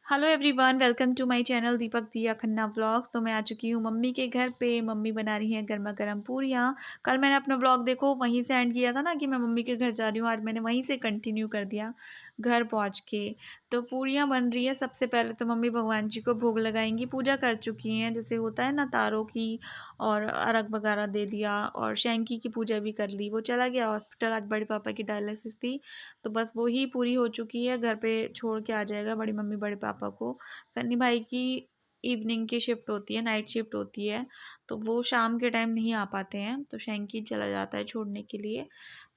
Hello everyone, welcome to my channel Deepak Diya Khanna vlogs. तो मैं आ चुकी हूँ मम्मी के घर पे। मम्मी बना रही हैं गर्मा गर्म पूरियाँ। कल मैंने अपना व्लॉग देखो वहीं से एंड किया था ना कि मैं मम्मी के घर जा रही हूँ। आज मैंने वहीं से कंटिन्यू कर दिया घर पहुँच के। तो पूरियाँ बन रही है। सबसे पहले तो मम्मी भगवान जी को भोग लगाएंगी। पूजा कर चुकी हैं, जैसे होता है ना तारों की, और अर्घ वगैरह दे दिया, और शैंकी की पूजा भी कर ली। वो चला गया हॉस्पिटल, आज बड़े पापा की डायलिसिस थी, तो बस वो ही पूरी हो चुकी है। घर पे छोड़ के आ जाएगा बड़ी मम्मी बड़े पापा को। सन्नी भाई की इवनिंग की शिफ्ट होती है, नाइट शिफ्ट होती है, तो वो शाम के टाइम नहीं आ पाते हैं, तो शैंकी चला जाता है छोड़ने के लिए।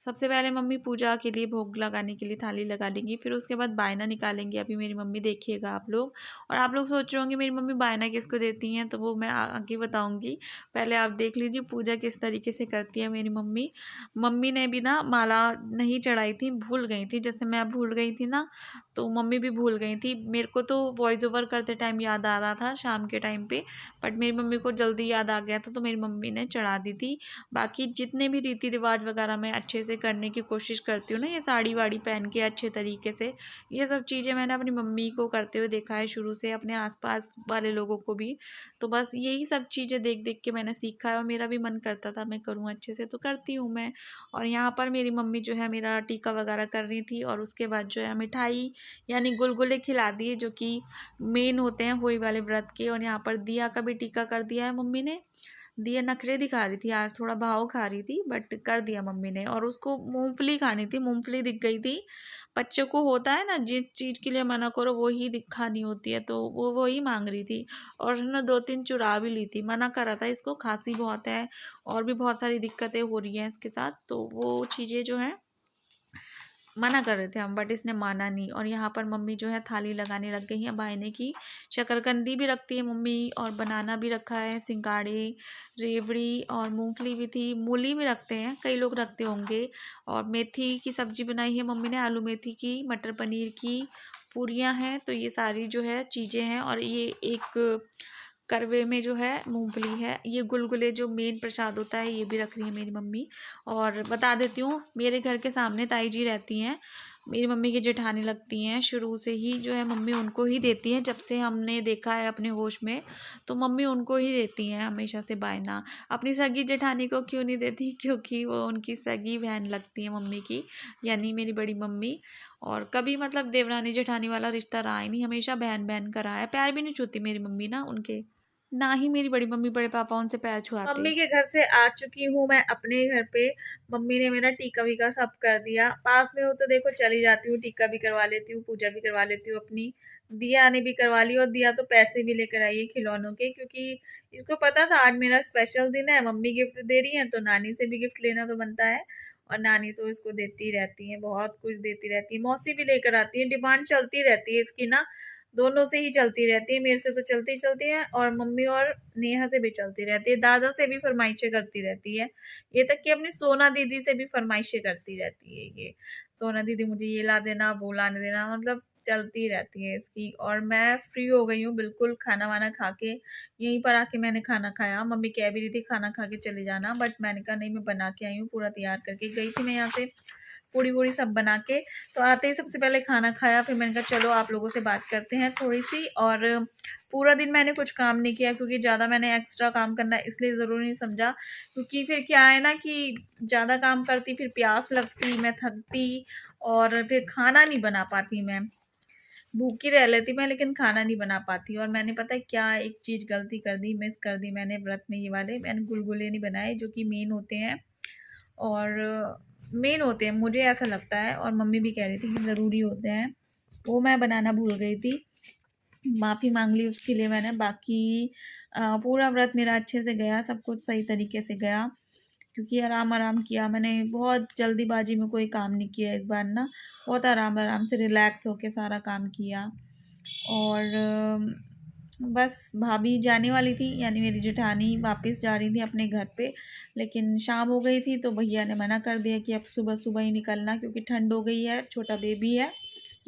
सबसे पहले मम्मी पूजा के लिए भोग लगाने के लिए थाली लगा देंगी, फिर उसके बाद बायना निकालेंगी। अभी मेरी मम्मी देखिएगा आप लोग। और आप लोग सोच रहे होंगे मेरी मम्मी बायना किसको देती हैं, तो वो मैं आगे बताऊंगी। पहले आप देख लीजिए पूजा किस तरीके से करती है मेरी मम्मी। मम्मी ने भी ना माला नहीं चढ़ाई थी, भूल गई थी, जैसे मैं भूल गई थी ना, तो मम्मी भी भूल गई थी। मेरे को तो वॉइस ओवर करते टाइम याद आ रहा था शाम के टाइम पे, बट मेरी मम्मी को जल्दी याद आ गया था, तो मेरी मम्मी ने चढ़ा दी थी। बाकी जितने भी रीति रिवाज वगैरह मैं अच्छे से करने की कोशिश करती हूँ ना, ये साड़ी वाड़ी पहन के अच्छे तरीके से, ये सब चीज़ें मैंने अपनी मम्मी को करते हुए देखा है शुरू से, अपने आसपास वाले लोगों को भी। तो बस यही सब चीज़ें देख देख के मैंने सीखा है, और मेरा भी मन करता था मैं करूँ अच्छे से, तो करती हूँ मैं। और यहाँ पर मेरी मम्मी जो है मेरा टीका वगैरह कर रही थी, और उसके बाद जो है मिठाई यानी गुलगुले खिला दिए, जो कि मेन होते हैं होली वाले व्रत के। और यहाँ पर दिया का भी टीका कर दिया है मम्मी ने। दिया नखरे दिखा रही थी आज, थोड़ा भाव खा रही थी, बट कर दिया मम्मी ने। और उसको मूंगफली खानी थी, मूंगफली दिख गई थी। बच्चे को होता है ना, जिस चीज़ के लिए मना करो वो ही खानी होती है, तो वो वही मांग रही थी। और ना 2-3 चुरा भी ली थी। मना करा था, इसको खांसी बहुत है और भी बहुत सारी दिक्कतें हो रही हैं इसके साथ, तो वो चीज़ें जो हैं मना कर रहे थे हम, बट इसने माना नहीं। और यहाँ पर मम्मी जो है थाली लगाने लग गई है बायने की। शकरकंदी भी रखती है मम्मी, और बनाना भी रखा है, सिंगाड़े, रेवड़ी, और मूंगफली भी थी, मूली भी रखते हैं, कई लोग रखते होंगे। और मेथी की सब्जी बनाई है मम्मी ने, आलू मेथी की, मटर पनीर की पूरियाँ हैं। तो ये सारी जो है चीज़ें हैं। और ये एक करवे में जो है मूंगफली है। ये गुलगुले जो मेन प्रसाद होता है, ये भी रख रही है मेरी मम्मी। और बता देती हूँ, मेरे घर के सामने ताई जी रहती हैं, मेरी मम्मी की जेठानी लगती हैं। शुरू से ही जो है मम्मी उनको ही देती हैं, जब से हमने देखा है अपने होश में, तो मम्मी उनको ही देती हैं हमेशा से बायना। अपनी सगी जेठानी को क्यों नहीं देती, क्योंकि वो उनकी सगी बहन लगती है मम्मी की, यानी मेरी बड़ी मम्मी। और कभी मतलब देवरानी जेठानी वाला रिश्ता रहा ही नहीं, हमेशा बहन बहन का रहा है। प्यार भी नहीं छूती मेरी मम्मी ना उनके, ना ही मेरी बड़ी मम्मी बड़े पापा उनसे पैर छुआते। मम्मी के घर से आ चुकी हूँ मैं अपने घर पे। मम्मी ने मेरा टीका वीका सब कर दिया। पास में हो तो देखो चली जाती हूँ, टीका भी करवा लेती हूँ, पूजा भी करवा लेती हूँ अपनी। दिया ने भी करवा ली, और दिया तो पैसे भी लेकर आई है खिलौनों के, क्योंकि इसको पता था आज मेरा स्पेशल दिन है, मम्मी गिफ्ट दे रही है, तो नानी से भी गिफ्ट लेना तो बनता है। और नानी तो इसको देती रहती है, बहुत कुछ देती रहती है, मौसी भी लेकर आती है, डिमांड चलती रहती है इसकी ना, दोनों से ही चलती रहती है। मेरे से तो चलती चलती है, और मम्मी और नेहा से भी चलती रहती है, दादा से भी फरमाइशें करती रहती है, ये तक कि अपनी सोना दीदी से भी फरमाइशें करती रहती है। ये सोना दीदी मुझे ये ला देना, वो लाने देना, मतलब चलती रहती है इसकी। और मैं फ्री हो गई हूँ बिल्कुल, खाना वाना खा के यहीं पर आके मैंने खाना खाया। मम्मी कह भी रही थी खाना खा के चले जाना, बट मैंने कहा नहीं, मैं बना के आई हूँ, पूरा तैयार करके गई थी मैं यहाँ से, पूड़ी वूड़ी सब बना के। तो आते ही सबसे पहले खाना खाया, फिर मैंने कहा चलो आप लोगों से बात करते हैं थोड़ी सी। और पूरा दिन मैंने कुछ काम नहीं किया, क्योंकि ज़्यादा मैंने एक्स्ट्रा काम करना इसलिए ज़रूरी नहीं समझा, क्योंकि फिर क्या है ना कि ज़्यादा काम करती फिर प्यास लगती, मैं थकती, और फिर खाना नहीं बना पाती मैं, भूखी रह लेती मैं, लेकिन खाना नहीं बना पाती। और मैंने पता है क्या एक चीज़ गलती कर दी, मिस कर दी मैंने व्रत में, ये वाले मैंने गुलगुले नहीं बनाए, जो कि मेन होते हैं, और मेन होते हैं मुझे ऐसा लगता है, और मम्मी भी कह रही थी कि ज़रूरी होते हैं, वो मैं बनाना भूल गई थी, माफ़ी मांग ली उसके लिए मैंने। बाकी पूरा व्रत मेरा अच्छे से गया, सब कुछ सही तरीके से गया, क्योंकि आराम आराम किया मैंने, बहुत जल्दीबाजी में कोई काम नहीं किया इस बार ना, बहुत आराम आराम से रिलैक्स होके सारा काम किया। और बस भाभी जाने वाली थी, यानी मेरी जेठानी वापस जा रही थी अपने घर पे, लेकिन शाम हो गई थी, तो भैया ने मना कर दिया कि अब सुबह सुबह ही निकलना, क्योंकि ठंड हो गई है, छोटा बेबी है,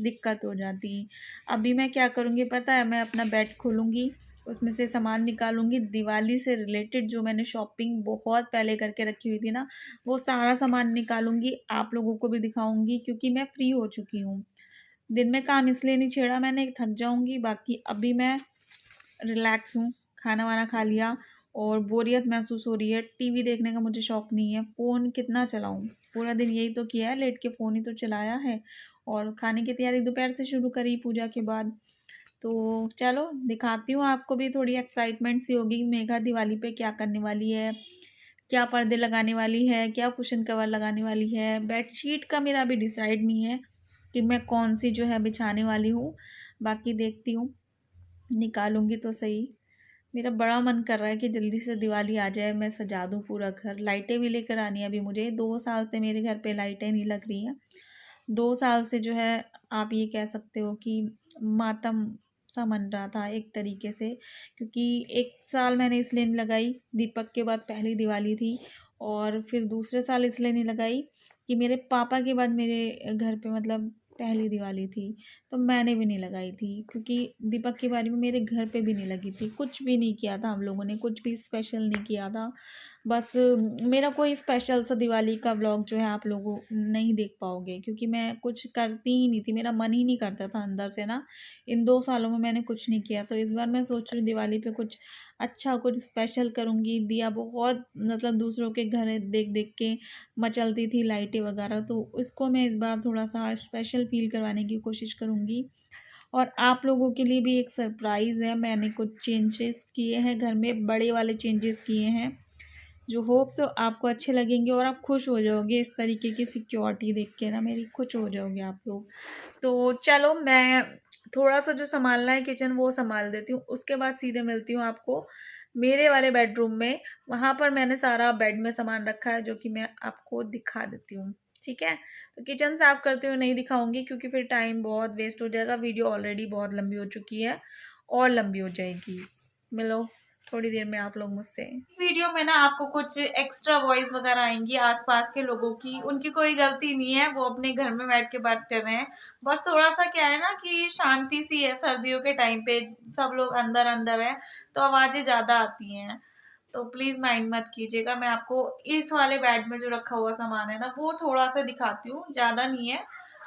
दिक्कत हो जाती। अभी मैं क्या करूँगी पता है, मैं अपना बेड खोलूँगी, उसमें से सामान निकालूंगी, दिवाली से रिलेटेड जो मैंने शॉपिंग बहुत पहले करके रखी हुई थी ना, वो सारा सामान निकालूंगी, आप लोगों को भी दिखाऊंगी, क्योंकि मैं फ्री हो चुकी हूँ। दिन में काम इसलिए नहीं छेड़ा मैंने, थक जाऊंगी। बाकी अभी मैं रिलैक्स हूँ, खाना वाना खा लिया और बोरियत महसूस हो रही है। टीवी देखने का मुझे शौक नहीं है, फ़ोन कितना चलाऊँ, पूरा दिन यही तो किया है, लेट के फ़ोन ही तो चलाया है। और खाने की तैयारी दोपहर से शुरू करी पूजा के बाद। तो चलो दिखाती हूँ आपको भी, थोड़ी एक्साइटमेंट सी होगी मेघा दिवाली पे क्या करने वाली है, क्या पर्दे लगाने वाली है, क्या कुशन कवर लगाने वाली है। बेडशीट का मेरा अभी डिसाइड नहीं है कि मैं कौन सी जो है बिछाने वाली हूँ, बाकी देखती हूँ, निकालूंगी तो सही। मेरा बड़ा मन कर रहा है कि जल्दी से दिवाली आ जाए, मैं सजा दूँ पूरा घर। लाइटें भी लेकर आनी है अभी मुझे, 2 साल से मेरे घर पे लाइटें नहीं लग रही हैं। 2 साल से जो है आप ये कह सकते हो कि मातम सा मन रहा था एक तरीके से, क्योंकि 1 साल मैंने इसलिए नहीं लगाई, दीपक के बाद पहली दिवाली थी। और फिर दूसरे साल इसलिए नहीं लगाई कि मेरे पापा के बाद मेरे घर पे मतलब पहली दिवाली थी, तो मैंने भी नहीं लगाई थी। क्योंकि दीपक की बारी में मेरे घर पे भी नहीं लगी थी, कुछ भी नहीं किया था हम लोगों ने, कुछ भी स्पेशल नहीं किया था। बस मेरा कोई स्पेशल सा दिवाली का व्लॉग जो है आप लोगों नहीं देख पाओगे, क्योंकि मैं कुछ करती ही नहीं थी, मेरा मन ही नहीं करता था अंदर से ना। इन 2 सालों में मैंने कुछ नहीं किया, तो इस बार मैं सोच रही हूँ दिवाली पे कुछ अच्छा, कुछ स्पेशल करूँगी। दिया बहुत मतलब दूसरों के घर देख देख के मचलती थी लाइटें वगैरह, तो उसको मैं इस बार थोड़ा सा स्पेशल फील करवाने की कोशिश करूँगी। और आप लोगों के लिए भी एक सरप्राइज़ है, मैंने कुछ चेंजेस किए हैं घर में, बड़े वाले चेंजेस किए हैं, जो होप्स आपको अच्छे लगेंगे और आप खुश हो जाओगे। इस तरीके की सिक्योरिटी देख के ना मेरी, खुश हो जाओगे आप लोग। तो चलो मैं थोड़ा सा जो संभालना है किचन वो संभाल देती हूँ, उसके बाद सीधे मिलती हूँ आपको मेरे वाले बेडरूम में। वहाँ पर मैंने सारा बेड में सामान रखा है जो कि मैं आपको दिखा देती हूँ, ठीक है। तो किचन साफ करते हुए नहीं दिखाऊंगी क्योंकि फिर टाइम बहुत वेस्ट हो जाएगा, वीडियो ऑलरेडी बहुत लंबी हो चुकी है और लंबी हो जाएगी। मिलो थोड़ी देर में आप लोग मुझसे। इस वीडियो में ना आपको कुछ एक्स्ट्रा वॉइस वगैरह आएंगी आसपास के लोगों की, उनकी कोई गलती नहीं है, वो अपने घर में बैठ के बात कर रहे हैं। बस थोड़ा सा क्या है ना कि शांति सी है, सर्दियों के टाइम पे सब लोग अंदर अंदर है तो आवाजें ज्यादा आती हैं, तो प्लीज माइंड मत कीजिएगा। मैं आपको इस वाले बेड में जो रखा हुआ सामान है ना वो थोड़ा सा दिखाती हूँ, ज्यादा नहीं है,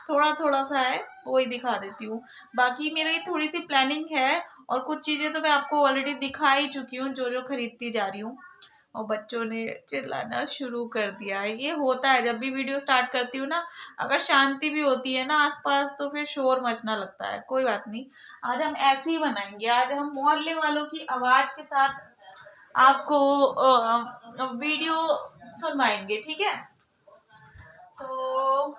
थोड़ा थोड़ा सा है, वो ही दिखा देती हूँ। बाकी मेरी थोड़ी सी प्लानिंग है और कुछ चीजें तो मैं आपको ऑलरेडी दिखा ही चुकी हूँ जो जो खरीदती जा रही हूँ। और बच्चों ने चिल्लाना शुरू कर दिया है, ये होता है जब भी वीडियो स्टार्ट करती हूँ ना, अगर शांति भी होती है ना आसपास तो फिर शोर मचना लगता है। कोई बात नहीं, आज हम ऐसे ही बनाएंगे, आज हम मोहल्ले वालों की आवाज के साथ आपको वीडियो सुनवाएंगे, ठीक है। तो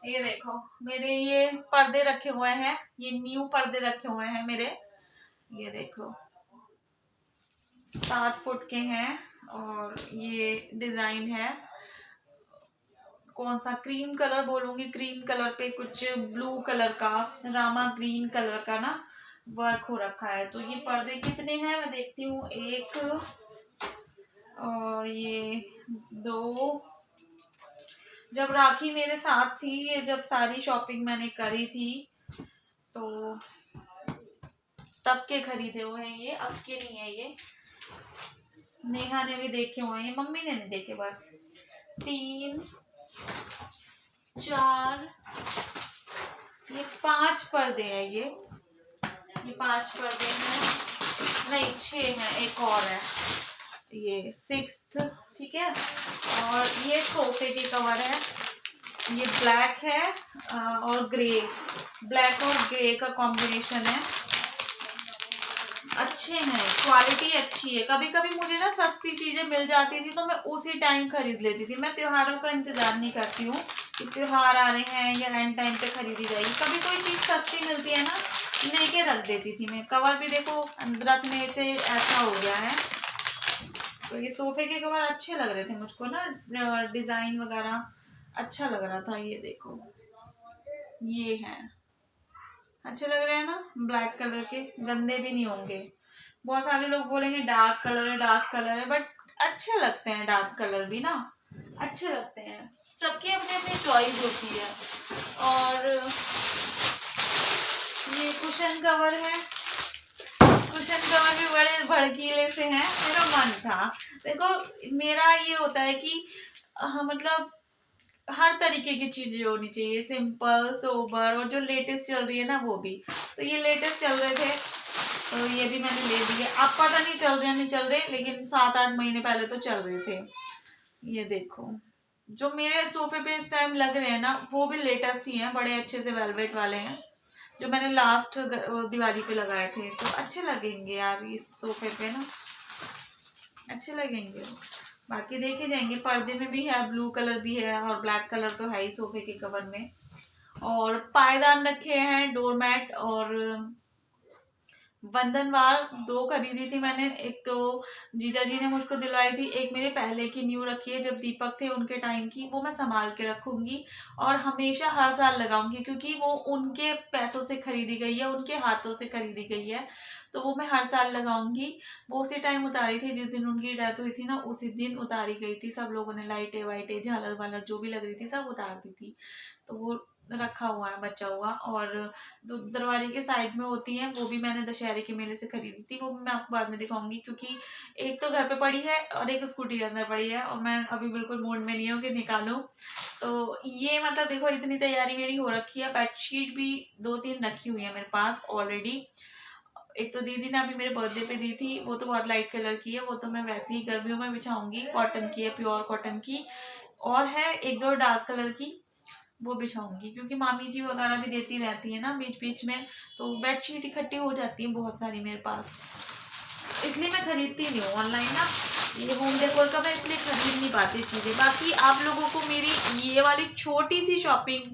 ये देखो मेरे ये पर्दे रखे हुए हैं, ये न्यू पर्दे रखे हुए हैं मेरे, ये देखो 7 फुट के हैं और ये डिजाइन है, कौन सा क्रीम कलर बोलूंगी, क्रीम कलर पे कुछ ब्लू कलर का, रामा ग्रीन कलर का ना वर्क हो रखा है। तो ये पर्दे कितने हैं मैं देखती हूँ, 1 और ये 2। जब राखी मेरे साथ थी, ये जब सारी शॉपिंग मैंने करी थी तो तब के खरीदे हुए हैं ये, अब के नहीं है ये। नेहा ने भी देखे हुए हैं, मम्मी ने नहीं देखे, बस 3 4 ये 5 पर्दे हैं, ये 5 पर्दे हैं, नहीं 6 हैं, एक और है, ये 6th, ठीक है। और ये सोफे के कवर है, ये ब्लैक है और ग्रे, ब्लैक और ग्रे का कॉम्बिनेशन है, अच्छे हैं, क्वालिटी अच्छी है। कभी कभी मुझे ना सस्ती चीजें मिल जाती थी तो मैं उसी टाइम खरीद लेती थी, मैं त्योहारों का इंतजार नहीं करती हूँ कि त्योहार आ रहे हैं या एंड टाइम पे खरीदी जाएगी। कभी कोई चीज सस्ती मिलती है ना, लेके रख देती थी मैं। कवर भी देखो रखने से ऐसा हो गया है। तो ये सोफे के कवर अच्छे लग रहे थे मुझको ना, डिजाइन वगैरह अच्छा लग रहा था। ये देखो ये है, अच्छे लग रहे हैं ना, ब्लैक कलर के, गंदे भी नहीं होंगे। बहुत सारे लोग बोलेंगे डार्क कलर है, डार्क कलर है, बट अच्छे लगते हैं डार्क कलर भी ना, अच्छे लगते हैं, सबकी अपनी अपनी चॉइस होती है। और ये कुशन कवर है, कुशन कवर भी बड़े भड़कीले से हैं, मेरा मन था। देखो मेरा ये होता है कि मतलब हर तरीके की चीजें होनी चाहिए, सिंपल सोबर, और जो लेटेस्ट चल रही है ना वो भी। तो ये लेटेस्ट चल रहे थे तो ये भी मैंने ले लिए। अब पता नहीं चल रहे नहीं चल रहे, लेकिन 7-8 महीने पहले तो चल रहे थे। ये देखो जो मेरे सोफे पे इस टाइम लग रहे हैं ना वो भी लेटेस्ट ही हैं, बड़े अच्छे से वेलवेट वाले हैं, जो मैंने लास्ट दिवाली पे लगाए थे। तो अच्छे लगेंगे यार इस सोफे पे ना, अच्छे लगेंगे। बाकी देखे जाएंगे। पर्दे में भी है, ब्लू कलर भी है, और ब्लैक कलर तो है ही सोफे के कवर में। और पायदान रखे हैं, डोरमैट और बंधनवार 2 खरीदी थी मैंने। एक तो जीजा जी ने मुझको दिलवाई थी, एक मेरे पहले की न्यू रखी है जब दीपक थे उनके टाइम की, वो मैं संभाल के रखूंगी और हमेशा हर साल लगाऊंगी, क्योंकि वो उनके पैसों से खरीदी गई है, उनके हाथों से खरीदी गई है, तो वो मैं हर साल लगाऊंगी। वो उसी टाइम उतारी थी जिस दिन उनकी डेथ हुई थी ना, उसी दिन उतारी गई थी। सब लोगों ने लाइटें वाइटें झालर वालर जो भी लग रही थी सब उतार दी थी, तो वो रखा हुआ है बचा हुआ। और दरवाजे के साइड में होती है, वो भी मैंने दशहरे के मेले से खरीदी थी, वो भी मैं आपको बाद में दिखाऊंगी, क्योंकि एक तो घर पे पड़ी है और एक स्कूटी के अंदर पड़ी है, और मैं अभी बिल्कुल मूड में नहीं हूँ कि निकालूं। तो ये मतलब देखो इतनी तैयारी मेरी हो रखी है। बेडशीट भी 2-3 रखी हुई है मेरे पास ऑलरेडी। एक तो दीदी ने अभी मेरे बर्थडे पे दी थी, वो तो बहुत लाइट कलर की है, वो तो मैं वैसे ही गर्मियों में बिछाऊंगी, कॉटन की है, प्योर कॉटन की। और है 1-2 डार्क कलर की, वो बिछाऊंगी, क्योंकि मामी जी वगैरह भी देती रहती है ना बीच बीच में, तो बेडशीट इकट्ठी हो जाती है बहुत सारी मेरे पास, इसलिए मैं खरीदती नहीं हूँ ऑनलाइन ना। ये होम डेकोर का मैं इसलिए खरीद नहीं पाती चीजें। बाकी आप लोगों को मेरी ये वाली छोटी सी शॉपिंग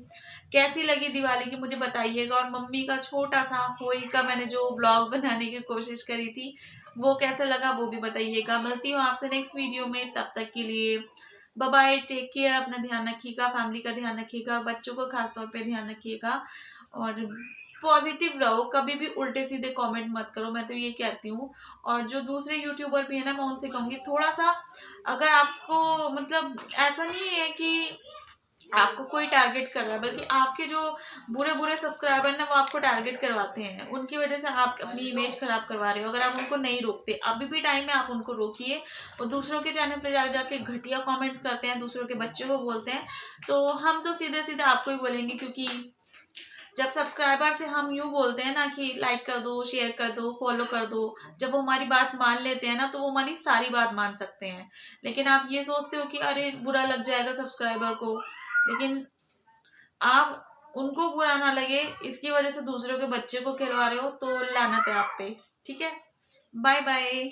कैसी लगी दिवाली की मुझे बताइएगा, और मम्मी का छोटा सा होली का मैंने जो ब्लॉग बनाने की कोशिश करी थी वो कैसा लगा वो भी बताइएगा। मिलती हूँ आपसे नेक्स्ट वीडियो में, तब तक के लिए बाय बाय, टेक केयर, अपना ध्यान रखिएगा, फैमिली का ध्यान रखिएगा, बच्चों को खास तौर पे ध्यान रखिएगा, और पॉजिटिव रहो, कभी भी उल्टे सीधे कमेंट मत करो, मैं तो ये कहती हूँ। और जो दूसरे यूट्यूबर भी है ना मैं उनसे कहूंगी थोड़ा सा, अगर आपको मतलब ऐसा नहीं है कि आपको कोई टारगेट कर रहा है, बल्कि आपके जो बुरे बुरे सब्सक्राइबर ना वो आपको टारगेट करवाते हैं, उनकी वजह से आप अपनी इमेज खराब करवा रहे हो। अगर आप उनको नहीं रोकते, अभी भी टाइम है, आप उनको रोकिए। और दूसरों के चैनल पे जाके घटिया कमेंट्स करते हैं, दूसरों के बच्चे को बोलते हैं, तो हम तो सीधे सीधे आपको ही बोलेंगे, क्योंकि जब सब्सक्राइबर से हम यूं बोलते हैं ना कि लाइक कर दो, शेयर कर दो, फॉलो कर दो, जब वो हमारी बात मान लेते हैं ना तो वो हमारी सारी बात मान सकते हैं। लेकिन आप ये सोचते हो कि अरे बुरा लग जाएगा सब्सक्राइबर को, लेकिन आप उनको बुरा ना लगे इसकी वजह से दूसरों के बच्चे को खिलवा रहे हो, तो लानत है आप पे। ठीक है, बाय बाय।